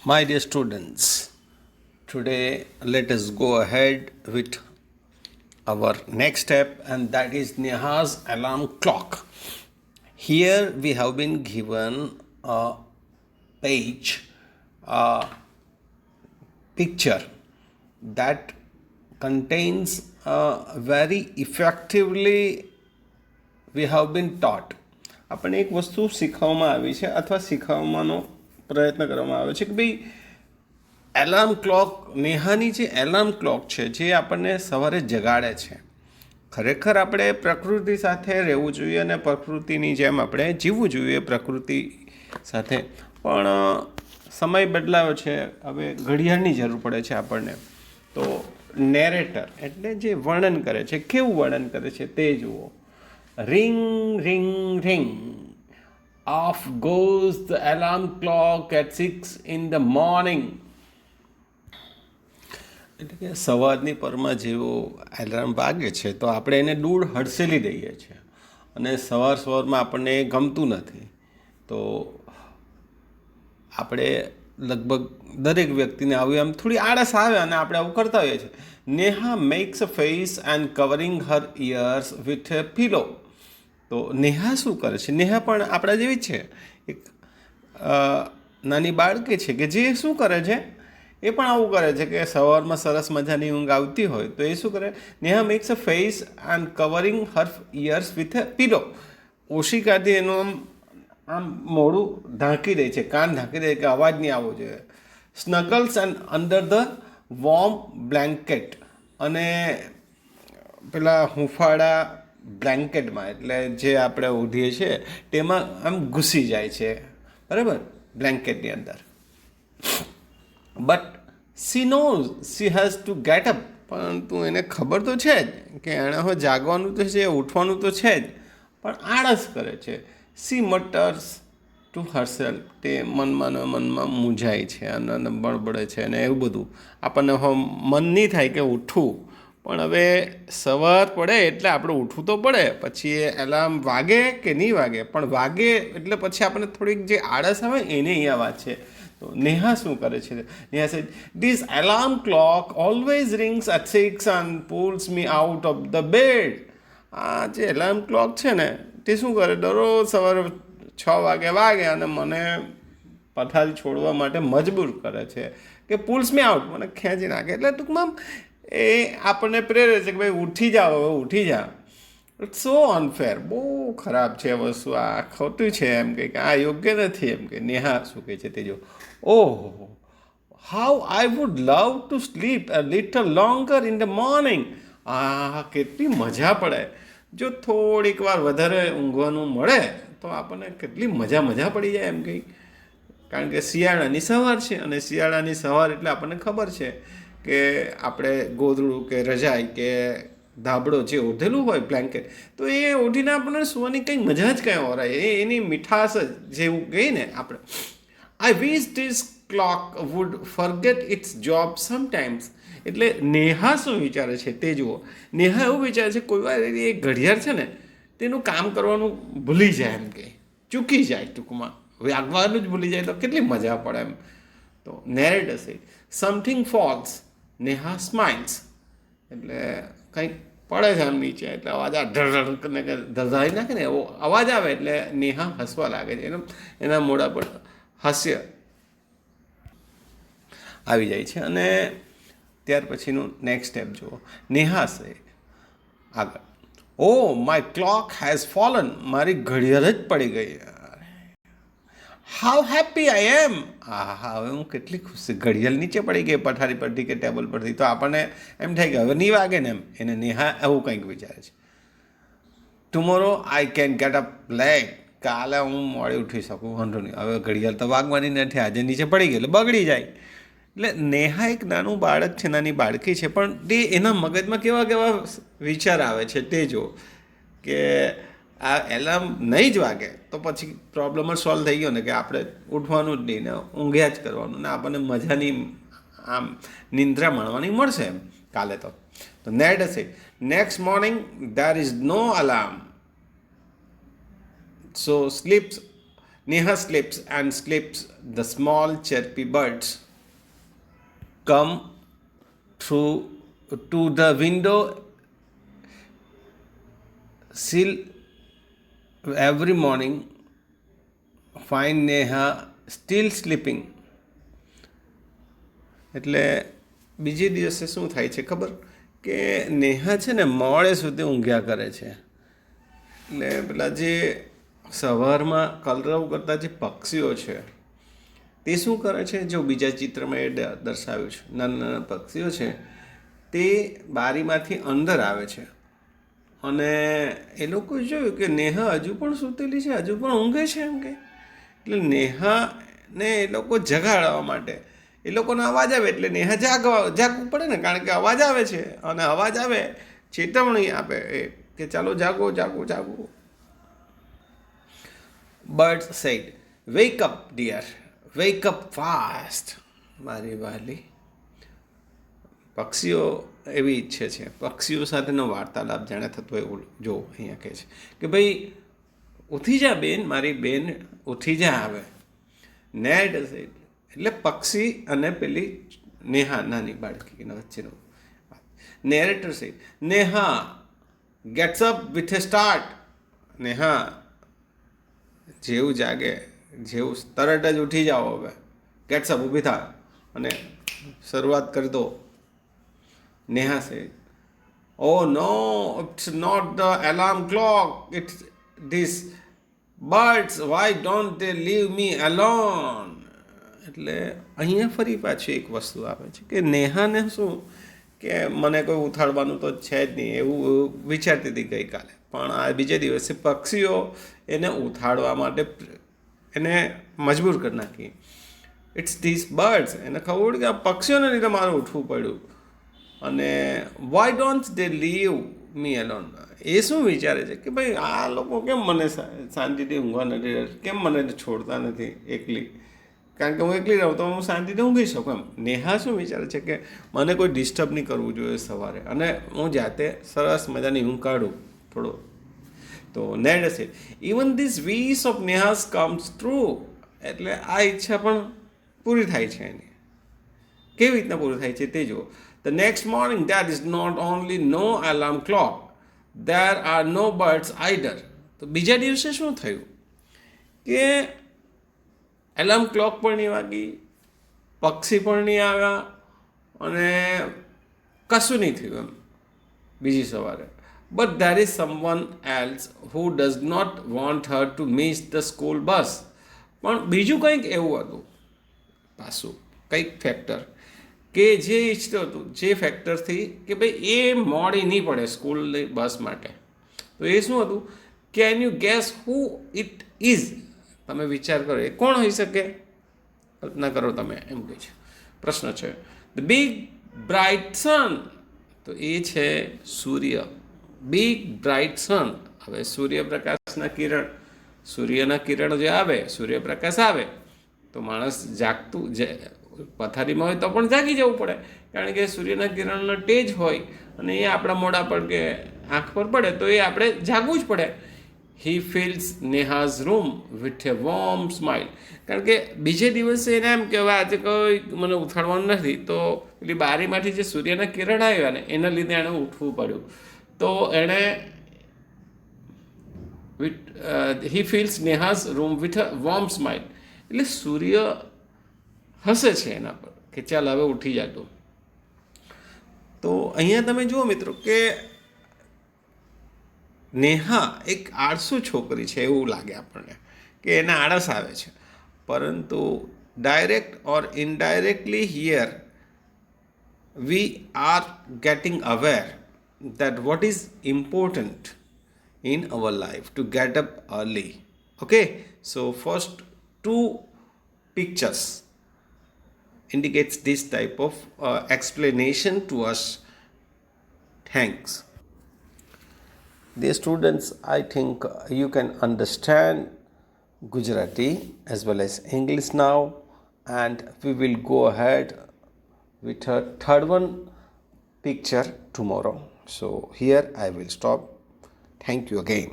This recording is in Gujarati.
My dear students, today let us go ahead with our next step, and that is Neha's alarm clock. Here we have been given a page, a picture that contains very effectively we have been taught. આપણને એક વસ્તુ શીખવવામાં આવી છે અથવા શીખવવાનો પ્રયત્ન કરવામાં આવ્યો છે કે ભાઈ એલાર્મ ક્લોક, નેહાની જે એલાર્મ ક્લોક છે જે આપણને સવારે જગાડે છે. ખરેખર આપણે પ્રકૃતિ સાથે રહેવું જોઈએ અને પ્રકૃતિની જેમ આપણે જીવવું જોઈએ પ્રકૃતિ સાથે. પણ સમય બદલાયો છે, હવે ઘડિયાળની જરૂર પડે છે આપણને. તો નેરેટર એટલે જે વર્ણન કરે છે, કેવું વર્ણન કરે છે તે જુઓ. Ring, ring, ring. Off goes the alarm clock at 6 in the morning. એટલે કે સવારની પરમાં જેવો એલાર્મ વાગે છે તો આપણે એને દૂર હડસેલી દઈએ છીએ અને સવારમાં આપણને એ ગમતું નથી. તો આપણે લગભગ દરેક વ્યક્તિને આવું એમ થોડી આળસ આવે અને આપણે આવું કરતા હોઈએ છીએ. Neha makes a face and covering her ears with a pillow. તો નેહા શું કરે છે? નેહા પણ આપણા જેવી જ છે, એક નાની બાળકી છે કે જે શું કરે છે, એ પણ આવું કરે છે કે સવારમાં સરસ મજાની ઊંઘ આવતી હોય તો એ શું કરે, Neha makes a face and covering her ears with a pillow. ઓશિકાથી એનું આમ મોઢું ઢાંકી દે છે, કાન ઢાંકી દે કે અવાજ નહીં આવવો જોઈએ. Snuggles and under the warm blanket, અને પેલા હુંફાળા બ્લેન્કેટમાં એટલે જે આપણે ઓઢીએ છીએ તેમાં આમ ઘૂસી જાય છે, બરાબર, બ્લેન્કેટની અંદર. But she knows she has to get up. પરંતુ એને ખબર તો છે જ કે એણે હવે જાગવાનું તો છે, ઉઠવાનું તો છે જ, પણ આળસ કરે છે. She mutters to herself. તે મનમાં મૂંઝાય છે અને બળબડે છે અને એવું બધું. આપણને હવે મન નહીં થાય કે ઉઠવું, પણ હવે સવાર પડે એટલે આપણે ઉઠવું તો પડે. પછી એ એલાર્મ વાગે કે નહીં વાગે, પણ વાગે એટલે પછી આપણને થોડીક જે આળસ આવે એને અહીંયા વાત છે. તો નેહા શું કરે છે? Neha says this alarm clock always rings at 6 and pulls me out of the bed. આ જે એલાર્મ ક્લોક છે ને તે શું કરે, દરરોજ સવારે 6 વાગે અને મને પથારી છોડવા માટે મજબૂર કરે છે કે પુલ્સ મી આઉટ, મને ખેંચી નાખે. એટલે ટૂંકમાં એ આપણને પ્રેરે છે કે ભાઈ ઉઠી જાઓ, હવે ઉઠી જા. It's so unfair. બહુ ખરાબ છે વસ્તુ, આ ખોટું છે એમ કે આ યોગ્ય નથી એમ કે. નેહા શું કહે છે તે જો. ઓહો, how I would love to sleep a little longer in the morning. આ કેટલી મજા પડે જો થોડીક વાર વધારે ઊંઘવાનું મળે તો આપણને કેટલી મજા પડી જાય એમ કંઈ. કારણ કે શિયાળાની સવાર છે અને શિયાળાની સવાર એટલે આપણને ખબર છે કે આપણે ગોદડું કે રજાઈ કે ધાબળો જે ઓઢેલું હોય બ્લેન્કેટ, તો એ ઓઢીને આપણને સુવાની કંઈ મજા જ કંઈ ઓરાય, એની મીઠાશ જ જેવું કહીએ ને આપણે. I wish this clock would forget its job sometimes. એટલે નેહા શું વિચારે છે તે જુઓ. નેહા એવું વિચારે છે કોઈ વાર એ ઘડિયાળ છે ને તેનું કામ કરવાનું ભૂલી જાય એમ કે, ચૂકી જાય, ટૂંકમાં વાગવાનું જ ભૂલી જાય તો કેટલી મજા પડે એમ. તો narrator say something false. Neha smiles. એટલે કંઈક પડે છે આમ નીચે એટલે અવાજ આ ઢળઢળ કે ધધાઈ નાખે ને એવો અવાજ આવે એટલે નેહા હસવા લાગે છે. એના મોઢા પર હાસ્ય આવી જાય છે. અને ત્યાર પછીનું નેક્સ્ટ સ્ટેપ જુઓ. નેહા સે આગળ, ઓ માય ક્લોક હેઝ ફોલન. મારી ઘડિયાળ જ પડી ગઈ. હાઉ હેપી આઈ એમ. હા, હવે હું કેટલી ખુશ છું. ઘડિયાળ નીચે પડી ગઈ પથારી પરથી કે ટેબલ પરથી, તો આપણને એમ થાય કે હવે નહીં વાગે ને એમ. એને નેહા એવું કંઈક વિચારે છે. Tomorrow I can get up late. કાલે હું મોડી ઉઠી શકું, વાંધો નહીં. હવે ઘડિયાળ તો વાગવાની નથી, આજે નીચે પડી ગઈ એટલે બગડી જાય. એટલે નેહા એક નાનું બાળક છે, નાની બાળકી છે, પણ તે એના મગજમાં કેવા વિચાર આવે છે તે જો કે આ એલાર્મ નહીં જ વાગે તો પછી પ્રોબ્લેમ જ સોલ્વ થઈ ગયો ને, કે આપણે ઉઠવાનું જ નહીં ને ઊંઘ્યા જ કરવાનું ને આપણને મજાની આમ નિંદ્રા માણવાની મળશે એમ કાલે તો. તો નેટ હશે next morning there is no alarm so sleeps Neha sleeps and sleeps. The small chirpy birds come through to the window sill every morning. Find Neha still sleeping. એટલે બીજે દિવસે શું થાય છે ખબર કે નેહા છે ને મોડે સુધી ઊંઘ્યા કરે છે. એટલે પેલા જે સવારમાં કલરવ કરતા જે પક્ષીઓ છે તે શું કરે છે, જો બીજા ચિત્રમાં એ દર્શાવ્યું છે, નાના નાના પક્ષીઓ છે તે બારીમાંથી અંદર આવે છે અને એ લોકો જોયું કે નેહા હજુ પણ સૂતેલી છે, હજુ પણ ઊંઘે છે એમ કે. એટલે નેહાને એ લોકો જગાડવા માટે એ લોકોનો અવાજ આવે એટલે નેહા જાગવું પડે ને, કારણ કે અવાજ આવે છે અને અવાજ આવે ચેતવણી આપે કે ચાલો જાગો જાગો જાગો. Birds said, "Wake up, dear, wake up fast." મારી વાલી, પક્ષીઓ એવી ઈચ્છે છે, પક્ષીઓ સાથેનો વાર્તાલાપ જાણે થતો હોય એવું જો અહીંયા કહે છે કે ભાઈ ઉઠી જા બેન, મારી બેન ઉઠી જા આવે. નેડ said, એટલે પક્ષી અને પેલી નેહા નાની બાળકીના વચ્ચેનો narrator said, Neha gets up with a start. Neha જેવું જાગે, જેવું તરત જ ઉઠી જાઓ, હવે ગેટ્સ અપ, ઊભી થા અને શરૂઆત કરી દો. Neha said, "Oh no, it's not the alarm clock, it's this birds, why don't they leave me alone?" એટલે અહીંયા ફરી પાછી એક વસ્તુ આવે છે કે નેહાને શું કે મને કોઈ ઉથાડવાનું તો છે જ નહીં એવું વિચારતી હતી ગઈકાલે, પણ આ બીજે દિવસે પક્ષીઓ એને ઉથાડવા માટે એને મજબૂર કરી નાખી. ઇટ્સ ધીસ બર્ડ્સ, એને ખબર પડી કે આ પક્ષીઓને લીધે મારે ઉઠવું પડ્યું. અને why don't they leave me alone, એ શું વિચારે છે કે ભાઈ આ લોકો કેમ મને શાંતિથી ઊંઘવા નથી, કેમ મને છોડતા નથી એકલી, કારણ કે હું એકલી રહું તો હું શાંતિથી ઊંઘી શકું એમ. નેહા શું વિચારે છે કે મને કોઈ ડિસ્ટર્બ નહીં કરવું જોઈએ સવારે, અને હું જાતે સરસ મજાની ઊંઘ કાઢું થોડો. તો નેડ છે even this wish of Neha's comes true, એટલે આ ઈચ્છા પણ પૂરી થાય છે એની. કેવી રીતના પૂરી થાય છે તે જુઓ. The next morning there is not only no alarm clock, there are no birds either. તો બીજા દિવસે શું થયું કે એલાર્મ ક્લોક પણ નહીં વાગી, પક્ષી પણ નહીં આવ્યા અને કશું નહીં થયું એમ બીજી સવારે. But there is someone else who does not want her to miss the school bus. પણ બીજું કંઈક એવું હતું પાછું, કંઈક ફેક્ટર કે જે ઈચ્છતું હતું, જે ફેક્ટરથી કે ભાઈ એ મોડી નહીં પડે સ્કૂલની બસ માટે. તો એ શું હતું? Can you gas who it is? તમે વિચાર કરો એ કોણ હોઈ શકે, કલ્પના કરો તમે, એમ કહે છે. પ્રશ્ન છે ધ બિગ બ્રાઇટ સન, તો એ છે સૂર્ય. બિગ બ્રાઇટ સન. હવે સૂર્યપ્રકાશના કિરણ, સૂર્યના કિરણ જે આવે, સૂર્યપ્રકાશ આવે તો માણસ જાગતું પથારીમાં હોય તો પણ જાગી જવું પડે, કારણ કે સૂર્યના કિરણનો તેજ હોય અને એ આપણા મોઢા પર કે આંખ પર પડે તો એ આપણે જાગવું જ પડે. He fills Neha's room with a warm smile, કારણ કે બીજે દિવસે એને એમ કે આજે કોઈ મને ઉઠાડવાનું નથી, તો પેલી બારીમાંથી જે સૂર્યના કિરણ આવ્યા ને એના લીધે એણે ઉઠવું પડ્યું. તો એણે he fills Neha's room with a warm smile, એટલે સૂર્ય હસે છે એના પર કે ચાલ હવે ઉઠી જાતું. તો અહીંયા તમે જુઓ મિત્રો કે નેહા એક આળસુ છોકરી છે એવું લાગે આપણને કે એને આળસ આવે છે, પરંતુ direct or indirectly here we are getting aware that what is important in our life to get up early. Okay, so first two pictures indicates this type of explanation to us. Thanks. Dear students, I think you can understand Gujarati as well as English now, and we will go ahead with a third one picture tomorrow. So here I will stop. Thank you again.